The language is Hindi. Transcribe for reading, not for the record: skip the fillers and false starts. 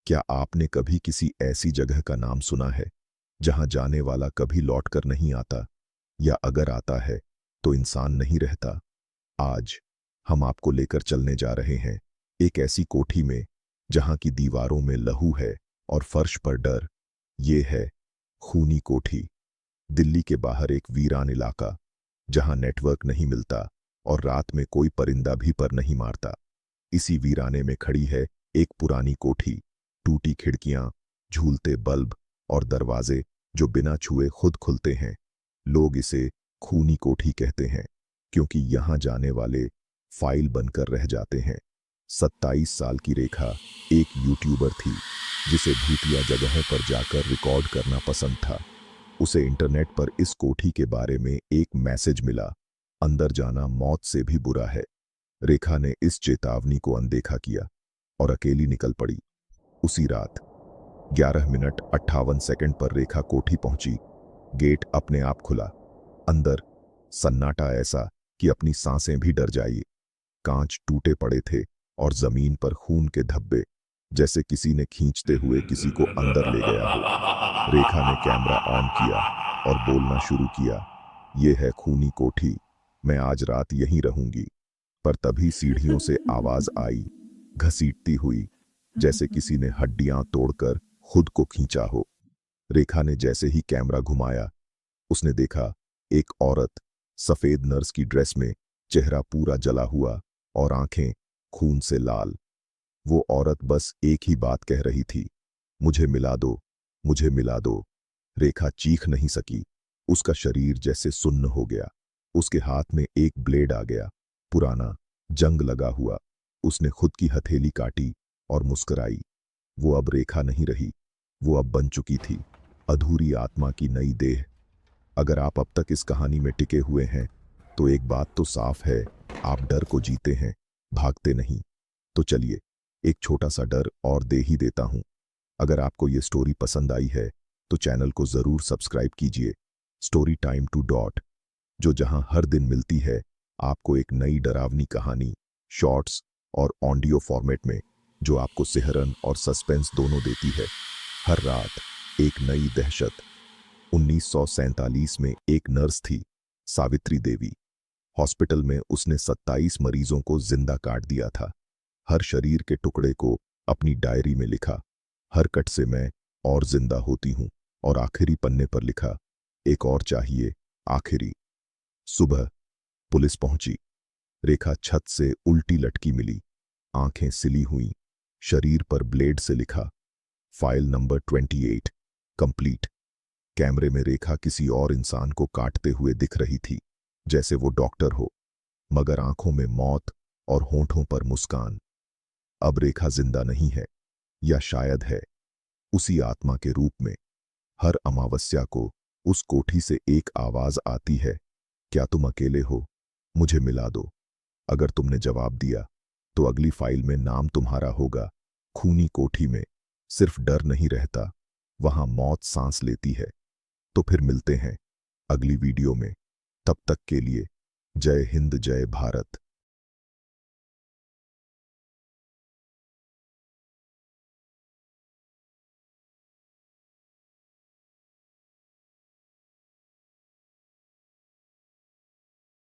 क्या आपने कभी किसी ऐसी जगह का नाम सुना है जहां जाने वाला कभी लौटकर नहीं आता, या अगर आता है तो इंसान नहीं रहता? आज हम आपको लेकर चलने जा रहे हैं एक ऐसी कोठी में जहां की दीवारों में लहू है और फर्श पर डर। ये है खूनी कोठी। दिल्ली के बाहर एक वीरान इलाका, जहां नेटवर्क नहीं मिलता और रात में कोई परिंदा भी पर नहीं मारता। इसी वीराने में खड़ी है एक पुरानी कोठी, टूटी खिड़कियां, झूलते बल्ब और दरवाजे जो बिना छुए खुद खुलते हैं। लोग इसे खूनी कोठी कहते हैं क्योंकि यहां जाने वाले फाइल बनकर रह जाते हैं। 27 साल की रेखा एक यूट्यूबर थी जिसे भूतिया जगहों पर जाकर रिकॉर्ड करना पसंद था। उसे इंटरनेट पर इस कोठी के बारे में एक मैसेज मिला, अंदर जाना मौत से भी बुरा है। रेखा ने इस चेतावनी को अनदेखा किया और अकेली निकल पड़ी। उसी रात 11 मिनट 58 सेकंड पर रेखा कोठी पहुंची। गेट अपने आप खुला। अंदर सन्नाटा ऐसा कि अपनी सांसें भी डर जाई। कांच टूटे पड़े थे और जमीन पर खून के धब्बे, जैसे किसी ने खींचते हुए किसी को अंदर ले गया हो। रेखा ने कैमरा ऑन किया और बोलना शुरू किया, "ये है खूनी कोठी, मैं आज रात यहीं रहूंगी।" पर तभी सीढ़ियों से आवाज आई, घसीटती हुई, जैसे किसी ने हड्डियां तोड़कर खुद को खींचा हो। रेखा ने जैसे ही कैमरा घुमाया, उसने देखा एक औरत सफेद नर्स की ड्रेस में, चेहरा पूरा जला हुआ और आंखें खून से लाल। वो औरत बस एक ही बात कह रही थी, "मुझे मिला दो, मुझे मिला दो।" रेखा चीख नहीं सकी। उसका शरीर जैसे सुन्न हो गया। उसके हाथ में एक ब्लेड आ गया, पुराना, जंग लगा हुआ। उसने खुद की हथेली काटी और मुस्कुराई। वो अब रेखा नहीं रही, वो अब बन चुकी थी अधूरी आत्मा की नई देह। अगर आप अब तक इस कहानी में टिके हुए हैं तो एक बात तो साफ है, आप डर को जीते हैं, भागते नहीं। तो चलिए एक छोटा सा डर और दे ही देता हूं। अगर आपको ये स्टोरी पसंद आई है तो चैनल को जरूर सब्सक्राइब कीजिए। स्टोरी टाइम टू डॉट, जो जहां हर दिन मिलती है आपको एक नई डरावनी कहानी, शॉर्ट्स और ऑडियो फॉर्मेट में, जो आपको सिहरन और सस्पेंस दोनों देती है। हर रात एक नई दहशत। 1947 में एक नर्स थी, सावित्री देवी। हॉस्पिटल में उसने 27 मरीजों को जिंदा काट दिया था। हर शरीर के टुकड़े को अपनी डायरी में लिखा, हर कट से मैं और जिंदा होती हूं, और आखिरी पन्ने पर लिखा, एक और चाहिए, आखिरी। सुबह पुलिस पहुंची। रेखा छत से उल्टी लटकी मिली, आंखें सिली हुई, शरीर पर ब्लेड से लिखा, फाइल नंबर 28 कंप्लीट। कैमरे में रेखा किसी और इंसान को काटते हुए दिख रही थी, जैसे वो डॉक्टर हो, मगर आंखों में मौत और होंठों पर मुस्कान। अब रेखा जिंदा नहीं है, या शायद है, उसी आत्मा के रूप में। हर अमावस्या को उस कोठी से एक आवाज आती है, "क्या तुम अकेले हो? मुझे मिला दो।" अगर तुमने जवाब दिया तो अगली फाइल में नाम तुम्हारा होगा। खूनी कोठी में सिर्फ डर नहीं रहता, वहां मौत सांस लेती है। तो फिर मिलते हैं अगली वीडियो में। तब तक के लिए जय हिंद, जय भारत।